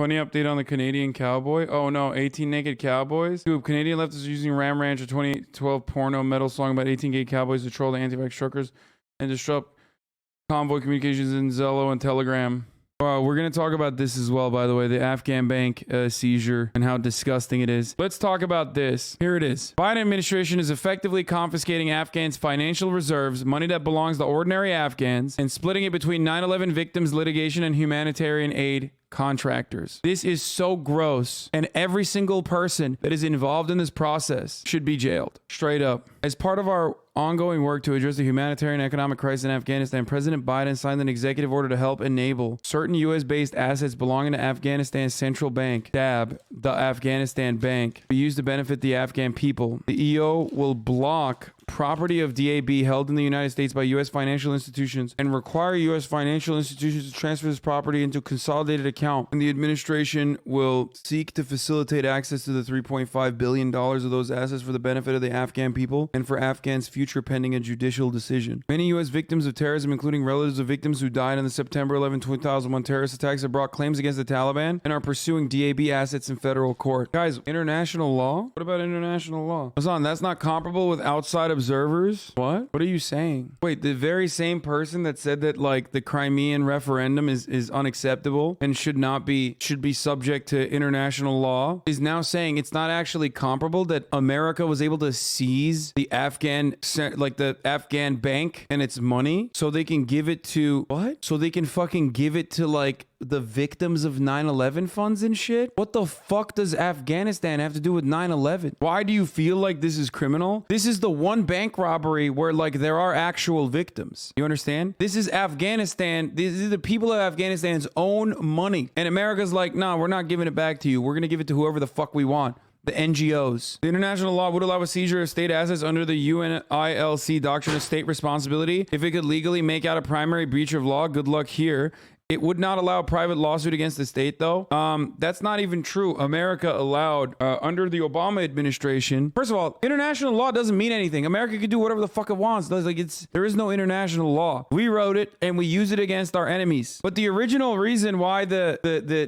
Funny update on the Canadian cowboy. Oh no, 18 naked cowboys. Dude, Canadian leftists using Ram Ranch, a 2012 porno metal song about 18 gay cowboys to troll the anti-vax truckers and disrupt convoy communications in Zello and Telegram. We're going to talk about this as well, by the way, the Afghan bank seizure and how disgusting it is. Let's talk about this. Here it is. Biden administration is effectively confiscating Afghans' financial reserves, money that belongs to ordinary Afghans, and splitting it between 9/11 victims litigation and humanitarian aid contractors. This is so gross, and every single person that is involved in this process should be jailed. Straight up. As part of our ongoing work to address the humanitarian economic crisis in Afghanistan, President Biden signed an executive order to help enable certain U.S.-based assets belonging to Afghanistan's central bank, DAB, the Afghanistan Bank, be used to benefit the Afghan people. The EO will block property of DAB held in the United States by U.S. financial institutions and require U.S. financial institutions to transfer this property into a consolidated account. And the administration will seek to facilitate access to the $3.5 billion of those assets for the benefit of the Afghan people and for Afghans' future pending a judicial decision. Many U.S. victims of terrorism, including relatives of victims who died in the September 11, 2001 terrorist attacks, have brought claims against the Taliban and are pursuing DAB assets in federal court. Guys, international law? What about international law? Hasan, that's not comparable with outside observers? What? What are you saying? Wait, the very same person that said that like the Crimean referendum is unacceptable and should be subject to international law is now saying it's not actually comparable, that America was able to seize the Afghan bank and its money so they can give it to what? So they can fucking give it to like the victims of 9/11 funds and shit? What the fuck does Afghanistan have to do with 9/11? Why do you feel like this is criminal? This is the one bank robbery where like there are actual victims. You understand? This is Afghanistan. This is the people of Afghanistan's own money. And America's like, nah, we're not giving it back to you. We're going to give it to whoever the fuck we want. The NGOs. The international law would allow a seizure of state assets under the UNILC doctrine of state responsibility if it could legally make out a primary breach of law. Good luck here. It would not allow a private lawsuit against the state, though. That's not even true. America allowed, under the Obama administration. First of all, international law doesn't mean anything. America can do whatever the fuck it wants. There is no international law. We wrote it and we use it against our enemies. But the original reason why the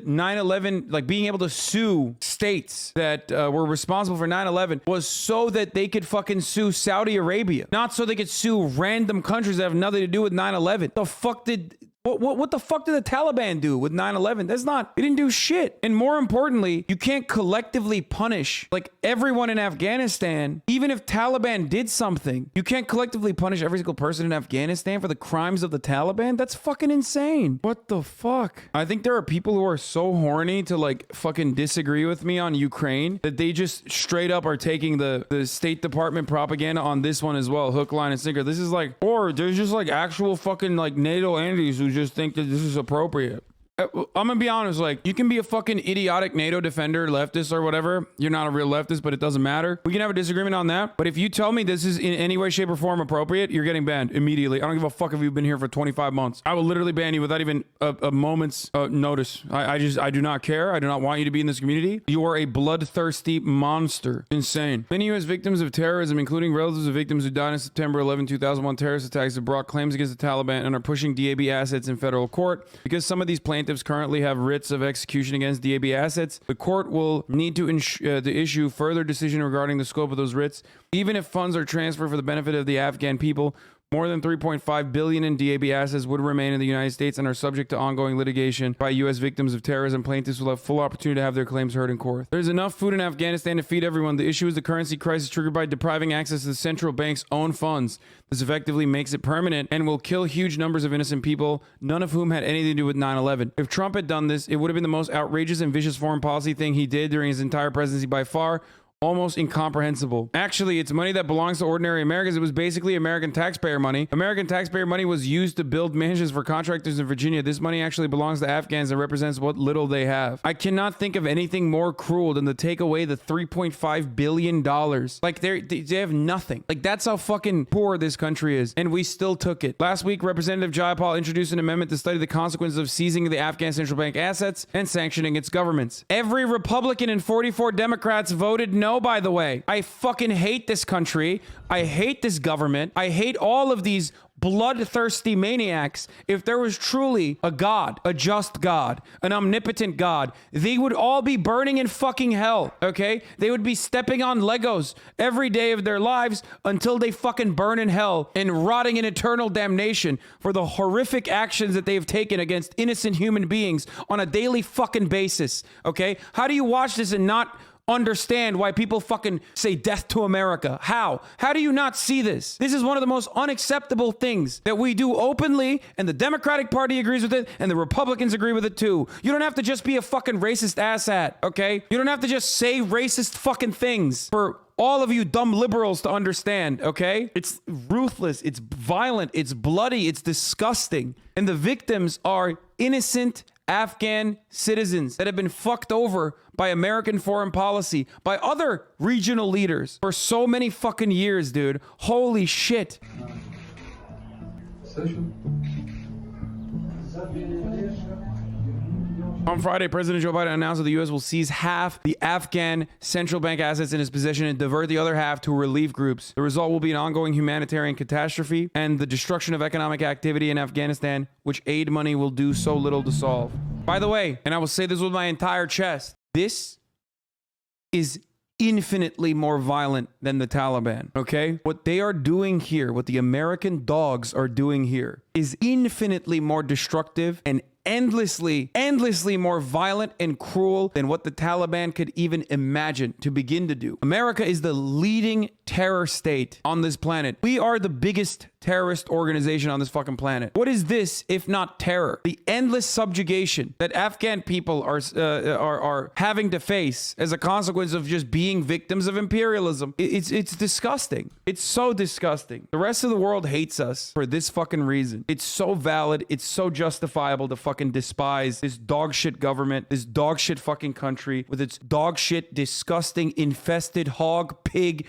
9/11, like being able to sue states that were responsible for 9/11 was so that they could fucking sue Saudi Arabia. Not so they could sue random countries that have nothing to do with 9/11. The fuck did... What the fuck did the Taliban do with 9/11? They didn't do shit. And more importantly, you can't collectively punish like everyone in Afghanistan. Even if Taliban did something, you can't collectively punish every single person in Afghanistan for the crimes of the Taliban. That's fucking insane. What the fuck? I think there are people who are so horny to like fucking disagree with me on Ukraine that they just straight up are taking the State Department propaganda on this one as well. Hook, line, and sinker. This is like, or there's just like actual fucking like NATO entities who just think that this is appropriate. I'm gonna be honest, like, you can be a fucking idiotic NATO defender, leftist or whatever. You're not a real leftist, but it doesn't matter. We can have a disagreement on that. But if you tell me this is in any way, shape, or form appropriate, you're getting banned immediately. I don't give a fuck if you've been here for 25 months. I will literally ban you without even a moment's notice. I do not care. I do not want you to be in this community. You are a bloodthirsty monster. Insane. Many U.S. victims of terrorism, including relatives of victims who died in September 11, 2001 terrorist attacks, have brought claims against the Taliban and are pushing DAB assets in federal court. Because some of these plaintiffs currently have writs of execution against DAB assets, the court will need to issue further decision regarding the scope of those writs. Even if funds are transferred for the benefit of the Afghan people, more than $3.5 billion in DAB assets would remain in the United States and are subject to ongoing litigation by U.S. victims of terrorism. Plaintiffs will have full opportunity to have their claims heard in court. There's enough food in Afghanistan to feed everyone. The issue is the currency crisis triggered by depriving access to the central bank's own funds. This effectively makes it permanent and will kill huge numbers of innocent people, none of whom had anything to do with 9/11. If Trump had done this, it would have been the most outrageous and vicious foreign policy thing he did during his entire presidency by far. Almost incomprehensible. Actually, it's money that belongs to ordinary Americans. It was basically American taxpayer money. American taxpayer money was used to build mansions for contractors in Virginia. This money actually belongs to Afghans and represents what little they have. I cannot think of anything more cruel than to take away the $3.5 billion. Like, they have nothing. Like, that's how fucking poor this country is. And we still took it. Last week, Representative Jayapal introduced an amendment to study the consequences of seizing the Afghan central bank assets and sanctioning its governments. Every Republican and 44 Democrats voted no. By the way, I fucking hate this country. I hate this government. I hate all of these bloodthirsty maniacs, if there was truly a God, a just God, an omnipotent God, they would all be burning in fucking hell, okay? They would be stepping on Legos every day of their lives until they fucking burn in hell and rotting in eternal damnation for the horrific actions that they've taken against innocent human beings on a daily fucking basis, okay? How do you watch this and not understand why people fucking say death to America? How? How do you not see this? This is one of the most unacceptable things that we do openly, and the Democratic Party agrees with it, and the Republicans agree with it too. You don't have to just be a fucking racist asshat, okay? You don't have to just say racist fucking things for all of you dumb liberals to understand, okay? It's ruthless, it's violent, it's bloody, it's disgusting. And the victims are innocent Afghan citizens that have been fucked over by American foreign policy, by other regional leaders for so many fucking years, dude. Holy shit. On Friday, President Joe Biden announced that the U.S. will seize half the Afghan central bank assets in its possession and divert the other half to relief groups. The result will be an ongoing humanitarian catastrophe and the destruction of economic activity in Afghanistan, which aid money will do so little to solve. By the way, and I will say this with my entire chest, this is infinitely more violent than the Taliban, okay? What they are doing here, what the American dogs are doing here, is infinitely more destructive and endlessly more violent and cruel than what the Taliban could even imagine to begin to do. America is the leading terror state on this planet. We are the biggest terrorist organization on this fucking planet. What is this if not terror? The endless subjugation that Afghan people are having to face as a consequence of just being victims of imperialism. It's disgusting. It's so disgusting. The rest of the world hates us for this fucking reason. It's so valid. It's so justifiable to fucking despise this dog shit government, this dog shit fucking country with its dog shit, disgusting, infested hog, pig,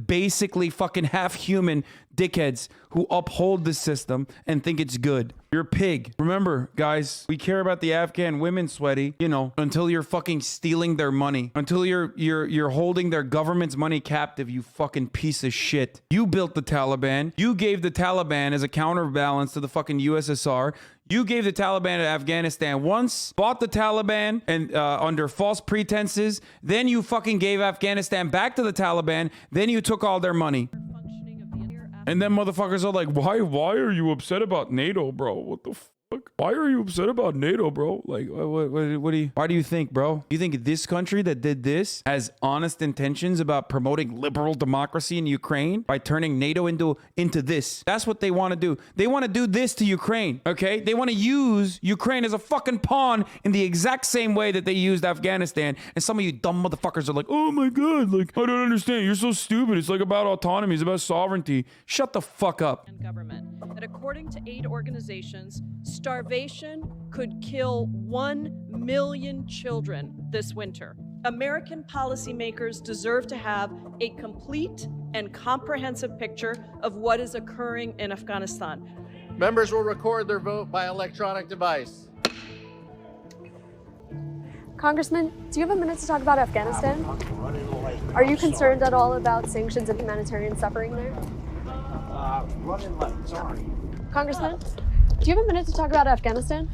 basically fucking half human dickheads who uphold the system and think it's good. You're a pig. Remember, guys, we care about the Afghan women, sweaty, you know, until you're fucking stealing their money, until you're holding their government's money captive, you fucking piece of shit. You built the Taliban. You gave the Taliban as a counterbalance to the fucking USSR. You gave the Taliban to Afghanistan once, bought the Taliban and under false pretenses. Then you fucking gave Afghanistan back to the Taliban. Then you took all their money. And then motherfuckers are like, why are you upset about NATO, bro? What the fuck? Why are you upset about NATO, bro? Like, why do you think, bro? You think this country that did this has honest intentions about promoting liberal democracy in Ukraine by turning NATO into this? That's what they want to do. They want to do this to Ukraine, okay? They want to use Ukraine as a fucking pawn in the exact same way that they used Afghanistan. And some of you dumb motherfuckers are like, oh my God, like, I don't understand. You're so stupid. It's like about autonomy. It's about sovereignty. Shut the fuck up. Government that according to aid organizations, starvation could kill 1 million children this winter. American policymakers deserve to have a complete and comprehensive picture of what is occurring in Afghanistan. Members will record their vote by electronic device. Congressman, do you have a minute to talk about Afghanistan? Are you concerned at all about sanctions and humanitarian suffering there? Sorry. Congressman, do you have a minute to talk about Afghanistan?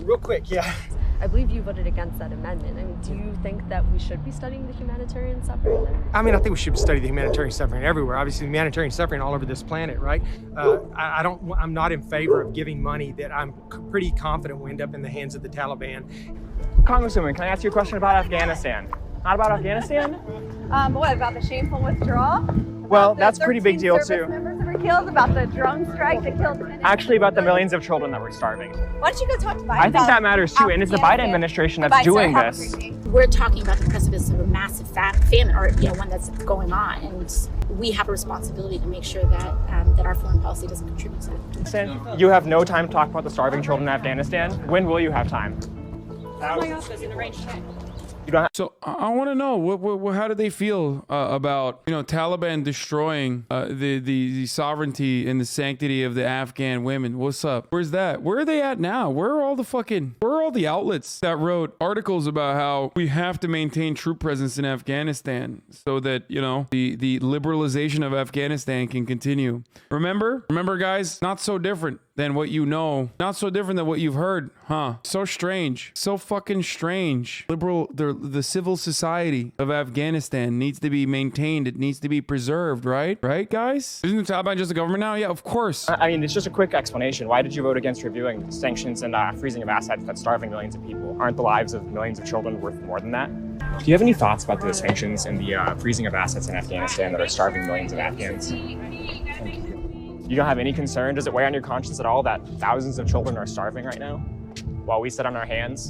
Real quick, yeah. I believe you voted against that amendment. I mean, do you think that we should be studying the humanitarian suffering there? I mean, I think we should study the humanitarian suffering everywhere. Obviously, the humanitarian suffering all over this planet, right? I'm not in favor of giving money that I'm pretty confident will end up in the hands of the Taliban. Congresswoman, can I ask you a question about Afghanistan? Not about Afghanistan? What about the shameful withdrawal? Well, that's a pretty big deal too. Members that were killed, about the drone strike that killed. Actually, about the millions of children that were starving. Why don't you go talk to Biden? I think that matters too, and it's the Biden administration that's doing this. We're talking about the precipice of a massive famine, or one that's going on, and we have a responsibility to make sure that that our foreign policy doesn't contribute to that. You have no time to talk about the starving children in Afghanistan. When will you have time? Oh my gosh, there's an arranged time. You don't have So I want to know how do they feel about Taliban destroying the sovereignty and the sanctity of the Afghan women? What's up? Where's that? Where are they at now? Where are all the outlets that wrote articles about how we have to maintain troop presence in Afghanistan so that the liberalization of Afghanistan can continue? Remember guys, not so different than what you know, not so different than what you've heard, huh? So strange, so fucking strange. The civil society of Afghanistan needs to be maintained. It needs to be preserved, right? Right, guys? Isn't the Taliban just a government now? Yeah, of course. I mean, it's just a quick explanation. Why did you vote against reviewing sanctions and freezing of assets that's starving millions of people? Aren't the lives of millions of children worth more than that? Do you have any thoughts about the sanctions and the freezing of assets in Afghanistan that are starving millions of Afghans? Thank you. You don't have any concern? Does it weigh on your conscience at all that thousands of children are starving right now while we sit on our hands?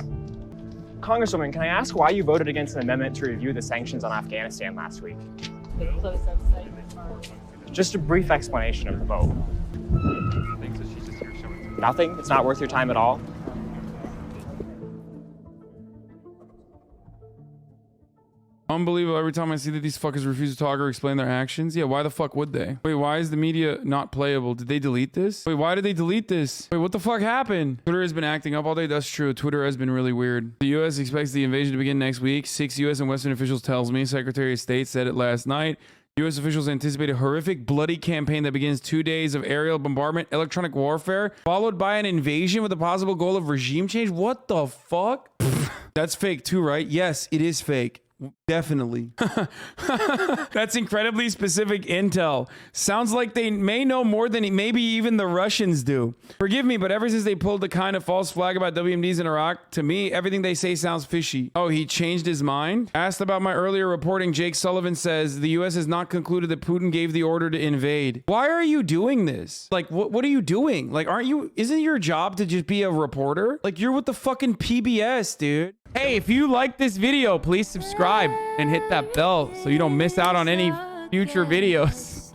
Congresswoman, can I ask why you voted against an amendment to review the sanctions on Afghanistan last week? Just a brief explanation of the vote. Nothing? It's not worth your time at all? Unbelievable. Every time I see that these fuckers refuse to talk or explain their actions. Yeah, why the fuck would they? Wait, why is the media not playable? Did they delete this? Wait, why did they delete this? Wait, what the fuck happened? Twitter has been acting up all day. That's true. Twitter has been really weird. The U.S. expects the invasion to begin next week. 6 U.S. and Western officials tells me. Secretary of State said it last night. U.S. officials anticipate a horrific, bloody campaign that begins 2 days of aerial bombardment, electronic warfare, followed by an invasion with a possible goal of regime change. What the fuck? That's fake too, right? Yes, it is fake. Definitely. That's incredibly specific intel. Sounds like they may know more than maybe even the Russians do. Forgive me, but ever since they pulled the kind of false flag about WMDs in Iraq, to me, everything they say sounds fishy. Oh, he changed his mind? Asked about my earlier reporting, Jake Sullivan says the U.S. has not concluded that Putin gave the order to invade. Why are you doing this? Like, what are you doing? Like, isn't your job to just be a reporter? Like, you're with the fucking PBS, dude. Hey, if you like this video, please subscribe and hit that bell so you don't miss out on any future videos.